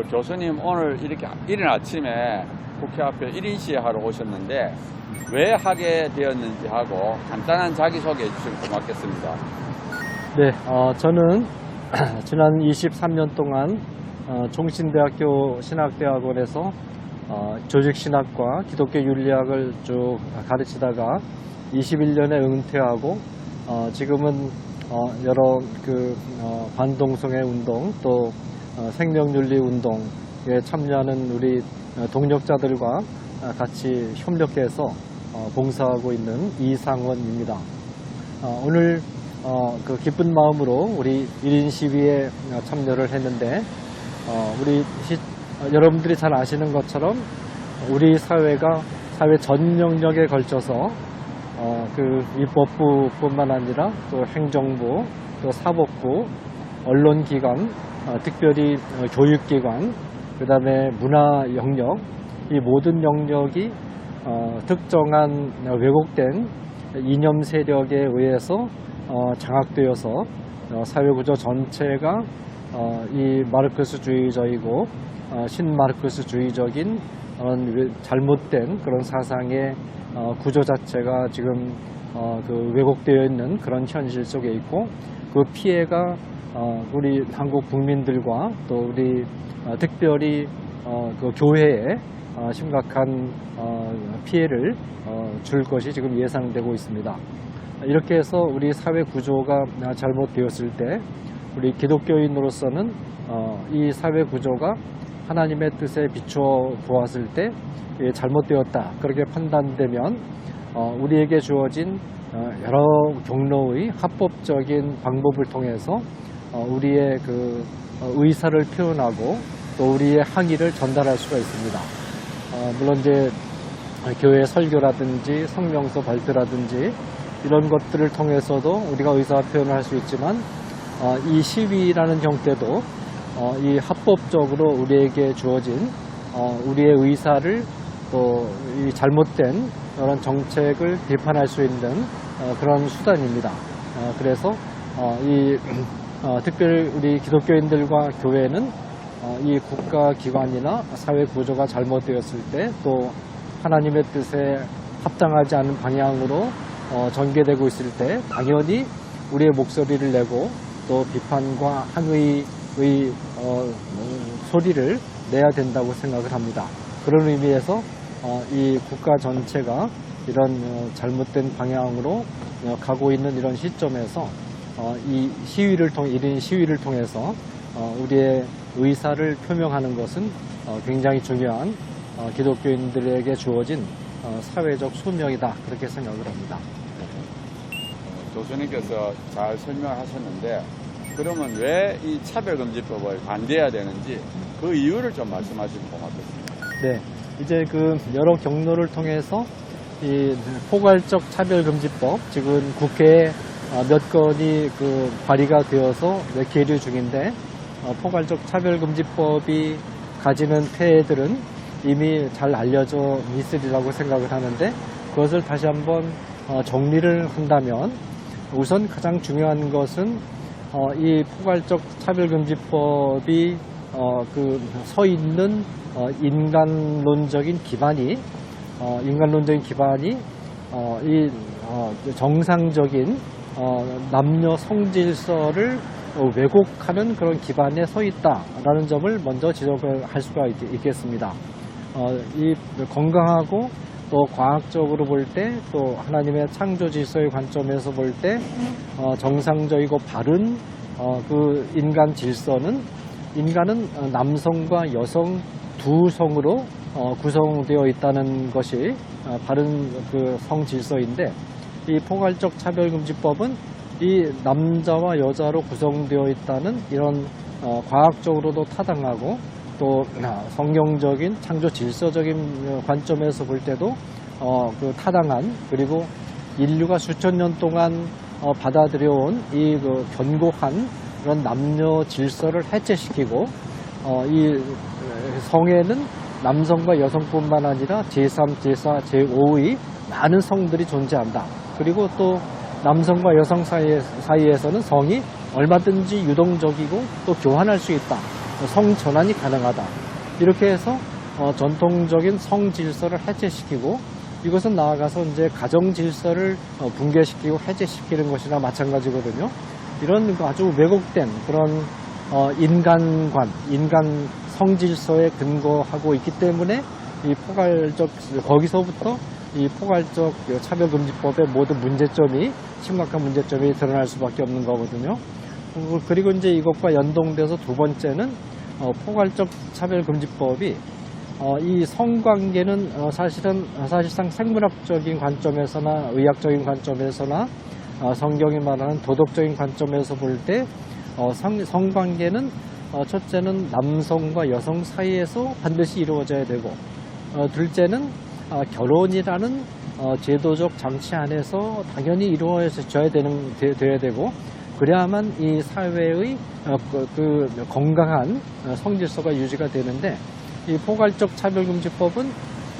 그 교수님 오늘 이렇게 이른 아침에 국회 앞에 1인 시위하러 오셨는데 왜 하게 되었는지 하고 간단한 자기소개 해주시면 고맙겠습니다. 네, 저는 지난 23년 동안 종신대학교 신학대학원에서 조직신학과 기독교 윤리학을 쭉 가르치다가 21년에 은퇴하고 지금은 여러 반동성애 운동 또 생명윤리 운동에 참여하는 우리 동력자들과 같이 협력해서 봉사하고 있는 이상원입니다. 오늘 그 기쁜 마음으로 우리 1인 시위에 참여를 했는데 여러분들이 잘 아시는 것처럼 우리 사회가 사회 전 영역에 걸쳐서 그 입법부뿐만 아니라 또 행정부, 또 사법부, 언론기관, 특별히 교육기관, 그 다음에 문화 영역, 이 모든 영역이 특정한 왜곡된 이념 세력에 의해서 장악되어서 사회구조 전체가 이 마르크스주의적이고 신마르크스주의적인 그런 잘못된 그런 사상의 구조 자체가 지금 그 왜곡되어 있는 그런 현실 속에 있고 그 피해가 우리 한국 국민들과 또 우리 특별히 그 교회에 심각한 피해를 줄 것이 지금 예상되고 있습니다. 이렇게 해서 우리 사회 구조가 잘못되었을 때 우리 기독교인으로서는 이 사회 구조가 하나님의 뜻에 비추어 보았을 때 잘못되었다 그렇게 판단되면 우리에게 주어진 여러 경로의 합법적인 방법을 통해서 우리의 그 의사를 표현하고 또 우리의 항의를 전달할 수가 있습니다. 물론 이제 교회 설교라든지 성명서 발표라든지 이런 것들을 통해서도 우리가 의사 표현을 할 수 있지만 이 시위라는 형태도 이 합법적으로 우리에게 주어진 우리의 의사를 또 이 잘못된 그런 정책을 비판할 수 있는 그런 수단입니다. 그래서 특별히 우리 기독교인들과 교회는 이 국가기관이나 사회 구조가 잘못되었을 때 또 하나님의 뜻에 합당하지 않은 방향으로 전개되고 있을 때 당연히 우리의 목소리를 내고 또 비판과 항의의 소리를 내야 된다고 생각을 합니다. 그런 의미에서 이 국가 전체가 이런 잘못된 방향으로 가고 있는 이런 시점에서 이 시위를 통해 1인 시위를 통해서 우리의 의사를 표명하는 것은 굉장히 중요한 기독교인들에게 주어진 사회적 소명이다 그렇게 생각을 합니다. 교수님께서 잘 설명하셨는데 그러면 왜 이 차별금지법을 반대해야 되는지 그 이유를 좀 말씀하시면 고맙겠습니다. 네, 이제 그 여러 경로를 통해서 이 포괄적 차별금지법 지금 국회에 몇 건이 그 발의가 되어서 계류 중인데 포괄적 차별금지법이 가지는 폐해들은 이미 잘 알려져 있으리라고 생각을 하는데 그것을 다시 한번 정리를 한다면 우선 가장 중요한 것은 이 포괄적 차별금지법이 그 서 있는 인간론적인 기반이 이 정상적인 남녀 성질서를 왜곡하는 그런 기반에 서 있다라는 점을 먼저 지적을 할 수가 있겠습니다. 이 건강하고 또 과학적으로 볼 때 또 하나님의 창조 질서의 관점에서 볼 때 정상적이고 바른 그 인간 질서는 인간은 남성과 여성 두 성으로 구성되어 있다는 것이 바른 그 성 질서인데 이 포괄적 차별금지법은 이 남자와 여자로 구성되어 있다는 이런 과학적으로도 타당하고 또 성경적인 창조 질서적인 관점에서 볼 때도 그 타당한 그리고 인류가 수천 년 동안 받아들여온 이 그 견고한 그런 남녀 질서를 해체시키고 이 성에는 남성과 여성뿐만 아니라 제3, 제4, 제5의 많은 성들이 존재한다. 그리고 또 남성과 여성 사이에서는 성이 얼마든지 유동적이고 또 교환할 수 있다. 성전환이 가능하다. 이렇게 해서 전통적인 성 질서를 해체시키고 이것은 나아가서 이제 가정 질서를 붕괴시키고 해체시키는 것이나 마찬가지거든요. 이런 아주 왜곡된 그런 인간관, 인간 성질서에 근거하고 있기 때문에 이 포괄적 거기서부터 이 포괄적 차별금지법의 모든 문제점이 심각한 문제점이 드러날 수밖에 없는 거거든요. 그리고 이제 이것과 연동돼서 두 번째는 포괄적 차별금지법이 이 성관계는 사실상 생물학적인 관점에서나 의학적인 관점에서나 성경이 말하는 도덕적인 관점에서 볼 때 성관계는 첫째는 남성과 여성 사이에서 반드시 이루어져야 되고 둘째는 결혼이라는 제도적 장치 안에서 당연히 이루어져야 돼야 되고 그래야만 이 사회의 그 건강한 성질서가 유지가 되는데 이 포괄적 차별금지법은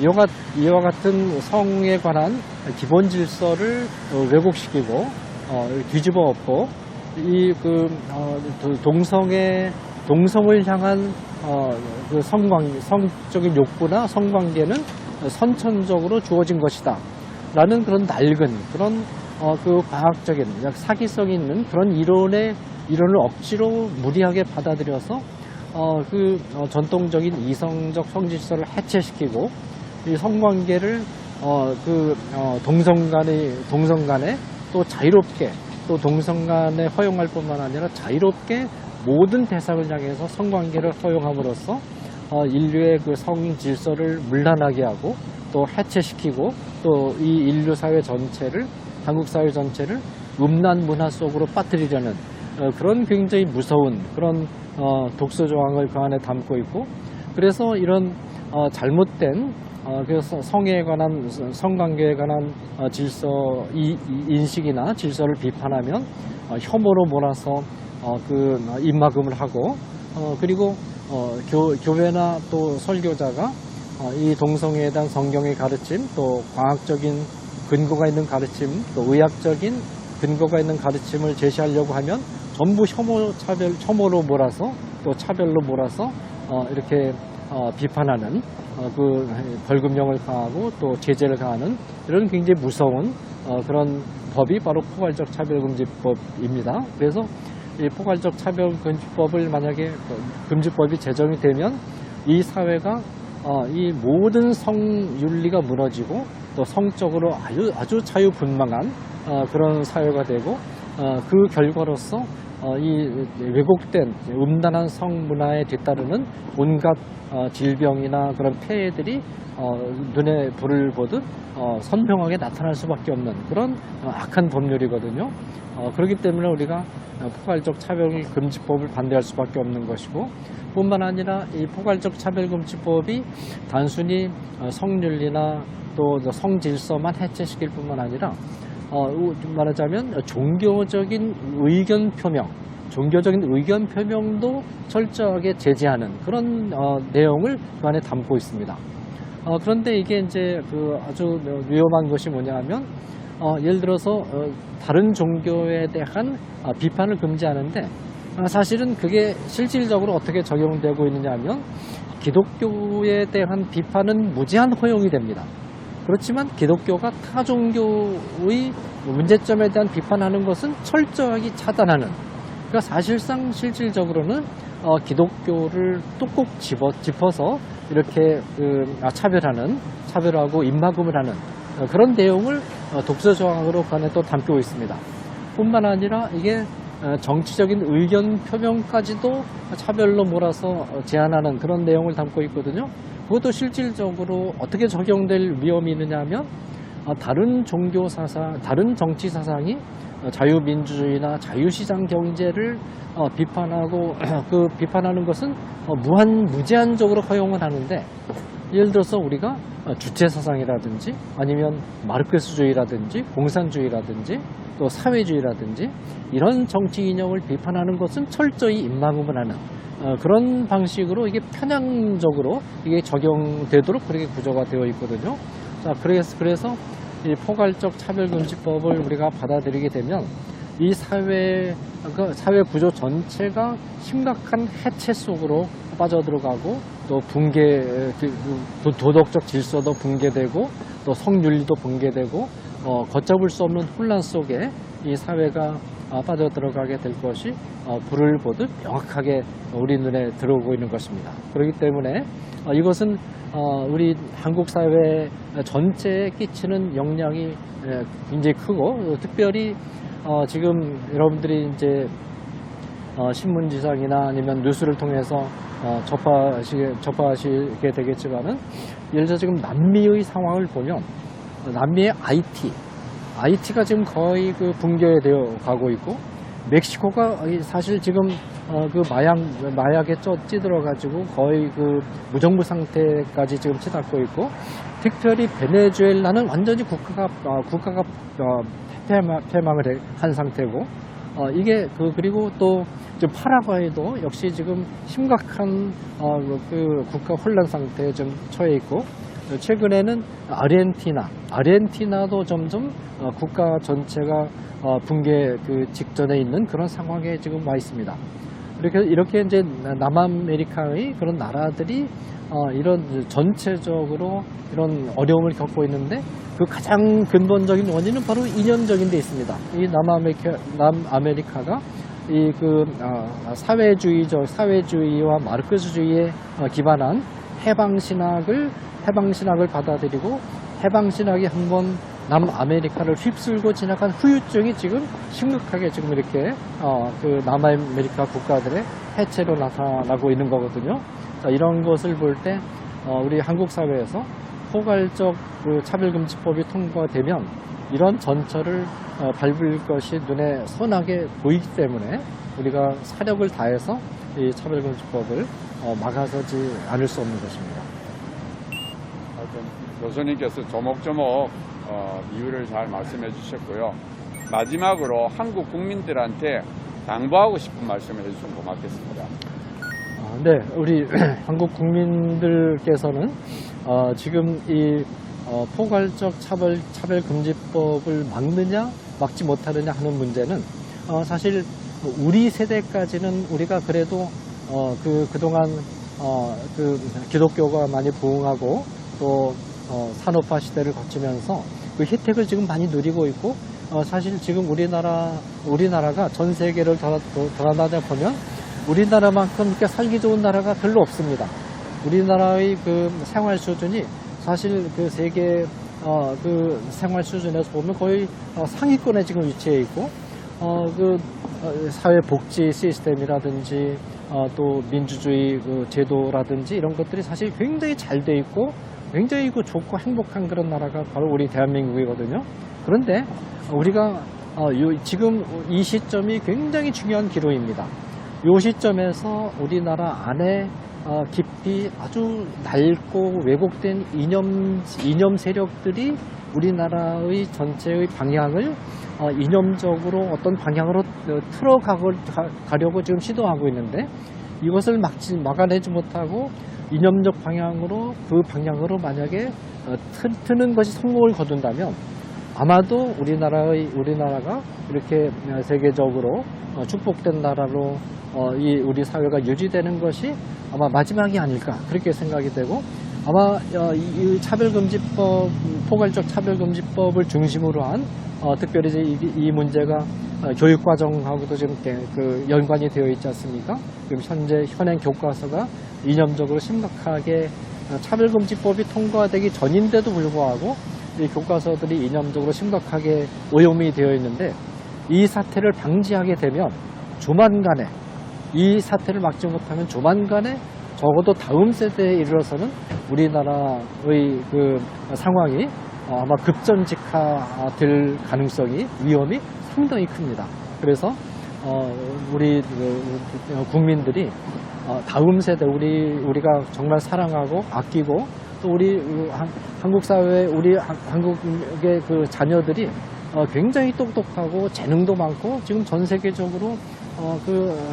이와 같은 성에 관한 기본 질서를 왜곡시키고 뒤집어 엎고 이 동성을 향한 그 성적인 욕구나 성관계는 선천적으로 주어진 것이다 라는 그런 낡은 그런 그 과학적인 사기성 있는 그런 이론을 억지로 무리하게 받아들여서 전통적인 이성적 성질서를 해체시키고 이 성관계를 동성 간에 또 자유롭게 또 동성 간에 허용할 뿐만 아니라 자유롭게 모든 대상을 향해서 성관계를 허용함으로써 인류의 그 성질서를 문란하게 하고 또 해체시키고 또 이 인류 사회 전체를 한국 사회 전체를 음란 문화 속으로 빠뜨리려는 그런 굉장히 무서운 그런 독소 조항을 그 안에 담고 있고 그래서 이런 잘못된 그래서 성에 관한 성관계에 관한 질서 인식이나 질서를 비판하면 혐오로 몰아서 입막음을 하고 그리고 교회나 또 설교자가 이 동성애에 대한 성경의 가르침 또 과학적인 근거가 있는 가르침 또 의학적인 근거가 있는 가르침을 제시하려고 하면 전부 혐오로 몰아서 또 차별로 몰아서 이렇게 비판하는 그 벌금형을 가하고 또 제재를 가하는 이런 굉장히 무서운 그런 법이 바로 포괄적 차별금지법입니다. 그래서 이 포괄적 차별금지법을 만약에 금지법이 제정이 되면 이 사회가 이 모든 성윤리가 무너지고 또 성적으로 아주 자유분방한 그런 사회가 되고 그 결과로서 이 왜곡된 음란한 성문화에 뒤따르는 온갖 질병이나 그런 폐해들이 눈에 불을 보듯 선명하게 나타날 수밖에 없는 그런 악한 법률이거든요. 그렇기 때문에 우리가 포괄적 차별금지법을 반대할 수밖에 없는 것이고 뿐만 아니라 이 포괄적 차별금지법이 단순히 성윤리나 또 성질서만 해체시킬 뿐만 아니라 말하자면 종교적인 의견 표명도 철저하게 제재하는 그런 내용을 그 안에 담고 있습니다. 그런데 이게 이제 아주 위험한 것이 뭐냐면 예를 들어서 다른 종교에 대한 비판을 금지하는데 사실은 그게 실질적으로 어떻게 적용되고 있느냐 하면 기독교에 대한 비판은 무제한 허용이 됩니다. 그렇지만 기독교가 타 종교의 문제점에 대한 비판하는 것은 철저하게 차단하는 그러니까 사실상 실질적으로는 기독교를 뚝 짚어서 이렇게 차별하고 입막음을 하는 그런 내용을 독서 조항으로 그 안에 또 담고 있습니다. 뿐만 아니라 이게 정치적인 의견 표명까지도 차별로 몰아서 제한하는 그런 내용을 담고 있거든요. 그것도 실질적으로 어떻게 적용될 위험이 있느냐 하면 다른 종교 사상, 다른 정치 사상이 자유민주주의나 자유시장 경제를 비판하고 그 비판하는 것은 무제한적으로 허용을 하는데 예를 들어서 우리가 주체사상이라든지 아니면 마르크스주의라든지 공산주의라든지 또 사회주의라든지 이런 정치 이념을 비판하는 것은 철저히 입막음을 하는 그런 방식으로 이게 편향적으로 이게 적용되도록 그렇게 구조가 되어 있거든요. 자, 그래서 이 포괄적 차별금지법을 우리가 받아들이게 되면 이 사회 구조 전체가 심각한 해체 속으로 빠져들어가고 또 붕괴, 도덕적 질서도 붕괴되고 또 성윤리도 붕괴되고 걷잡을 수 없는 혼란 속에 이 사회가 빠져들어가게 될 것이 불을 보듯 명확하게 우리 눈에 들어오고 있는 것입니다. 그렇기 때문에 이것은 우리 한국 사회 전체에 끼치는 영향이 굉장히 크고 특별히 지금 여러분들이 이제 신문지상이나 아니면 뉴스를 통해서 접하시게 되겠지만은 예를 들어 지금 남미의 상황을 보면 남미의 IT가 지금 거의 그 붕괴되어 가고 있고 멕시코가 사실 지금 그 마약에 찌들어 가지고 거의 그 무정부 상태까지 지금 치닫고 있고 특별히 베네수엘라는 완전히 국가가 폐망을 한 상태고 이게 그리고 또 파라과이도 역시 지금 심각한 그 국가 혼란 상태에 좀 처해 있고 최근에는 아르헨티나도 점점 국가 전체가 붕괴 그 직전에 있는 그런 상황에 지금 와 있습니다. 이렇게 이제 남아메리카의 그런 나라들이 이런 전체적으로 이런 어려움을 겪고 있는데 그 가장 근본적인 원인은 바로 이념적인 데 있습니다. 이 남아메리카가 이 그 사회주의와 마르크스주의에 기반한 해방신학을 받아들이고 해방신학이 한번 남아메리카를 휩쓸고 지나간 후유증이 지금 심각하게 지금 이렇게 그 남아메리카 국가들의 해체로 나타나고 있는 거거든요. 자, 이런 것을 볼 때 우리 한국 사회에서 포괄적 그 차별금지법이 통과되면 이런 전철을 밟을 것이 눈에 선하게 보이기 때문에 우리가 사력을 다해서 이 차별금지법을 막아서지 않을 수 없는 것입니다. 교수님께서 조목조목 이유를 잘 말씀해 주셨고요. 마지막으로 한국 국민들한테 당부하고 싶은 말씀을 해주시면 고맙겠습니다. 네, 우리 한국 국민들께서는 지금 이 포괄적 차별금지법을 막느냐 막지 못하느냐 하는 문제는 사실 우리 세대까지는 우리가 그래도 그동안 그 기독교가 많이 부흥하고 또 산업화 시대를 거치면서 그 혜택을 지금 많이 누리고 있고 사실 지금 우리나라가 전 세계를 돌아다녀 보면 우리나라만큼 이렇게 살기 좋은 나라가 별로 없습니다. 우리나라의 그 생활 수준이 사실 그 세계 그 생활 수준에서 보면 거의 상위권에 지금 위치해 있고 그 사회 복지 시스템이라든지 또 민주주의 그 제도라든지 이런 것들이 사실 굉장히 잘 돼 있고 굉장히 그 좋고 행복한 그런 나라가 바로 우리 대한민국이거든요. 그런데 우리가 지금 이 시점이 굉장히 중요한 기로입니다. 이 시점에서 우리나라 안에 깊이 아주 낡고 왜곡된 이념 세력들이 우리나라의 전체의 방향을 이념적으로 어떤 방향으로 틀어가려고 지금 시도하고 있는데 이것을 막아내지 못하고 이념적 방향으로 그 방향으로 만약에 트는 것이 성공을 거둔다면 아마도 우리나라가 이렇게 세계적으로 축복된 나라로 우리 사회가 유지되는 것이 아마 마지막이 아닐까 그렇게 생각이 되고 아마 이 포괄적 차별금지법을 중심으로 한 특별히 이 문제가 교육과정하고도 지금 그 연관이 되어 있지 않습니까? 지금 현행 교과서가 이념적으로 심각하게 차별금지법이 통과되기 전인데도 불구하고 이 교과서들이 이념적으로 심각하게 오염이 되어 있는데 이 사태를 방지하게 되면 조만간에 이 사태를 막지 못하면 조만간에 적어도 다음 세대에 이르러서는 우리나라의 그 상황이 아마 급전직하될 가능성이 위험이 상당히 큽니다. 그래서 우리 국민들이 다음 세대 우리가 정말 사랑하고 아끼고 또 우리 한국 사회 우리 한국의 그 자녀들이 굉장히 똑똑하고 재능도 많고 지금 전 세계적으로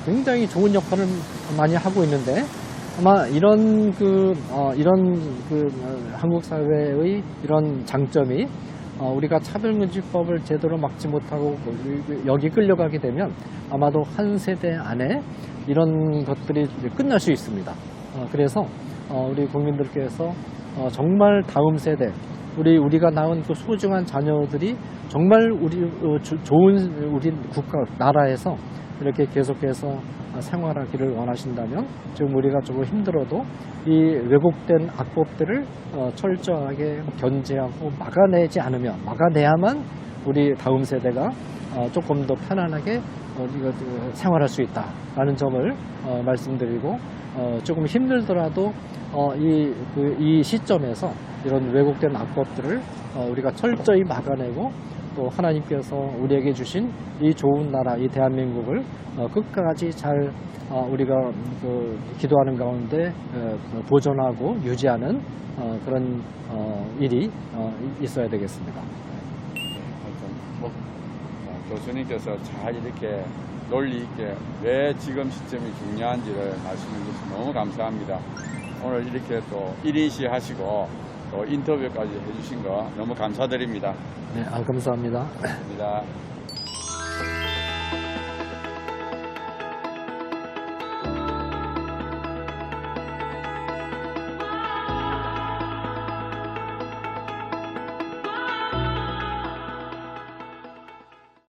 굉장히 좋은 역할을 많이 하고 있는데 아마 이런 한국 사회의 이런 장점이 우리가 차별금지법을 제대로 막지 못하고 여기 끌려가게 되면 아마도 한 세대 안에 이런 것들이 끝날 수 있습니다. 그래서 우리 국민들께서 정말 다음 세대 우리가 낳은 그 소중한 자녀들이 정말 좋은 우리 국가 나라에서 이렇게 계속해서 생활하기를 원하신다면 지금 우리가 조금 힘들어도 이 왜곡된 악법들을 철저하게 견제하고 막아내야만 우리 다음 세대가 조금 더 편안하게 생활할 수 있다라는 점을 말씀드리고 조금 힘들더라도 이 시점에서 이런 왜곡된 악법들을 우리가 철저히 막아내고 또 하나님께서 우리에게 주신 이 좋은 나라, 이 대한민국을 끝까지 잘 우리가 기도하는 가운데 보존하고 유지하는 그런 일이 있어야 되겠습니다. 교수님께서 잘 이렇게 논리 있게 왜 지금 시점이 중요한지를 말씀해 주셔서 너무 감사합니다. 오늘 이렇게 또 1인시 하시고 또 인터뷰까지 해주신 거 너무 감사드립니다. 네, 감사합니다. 감사합니다.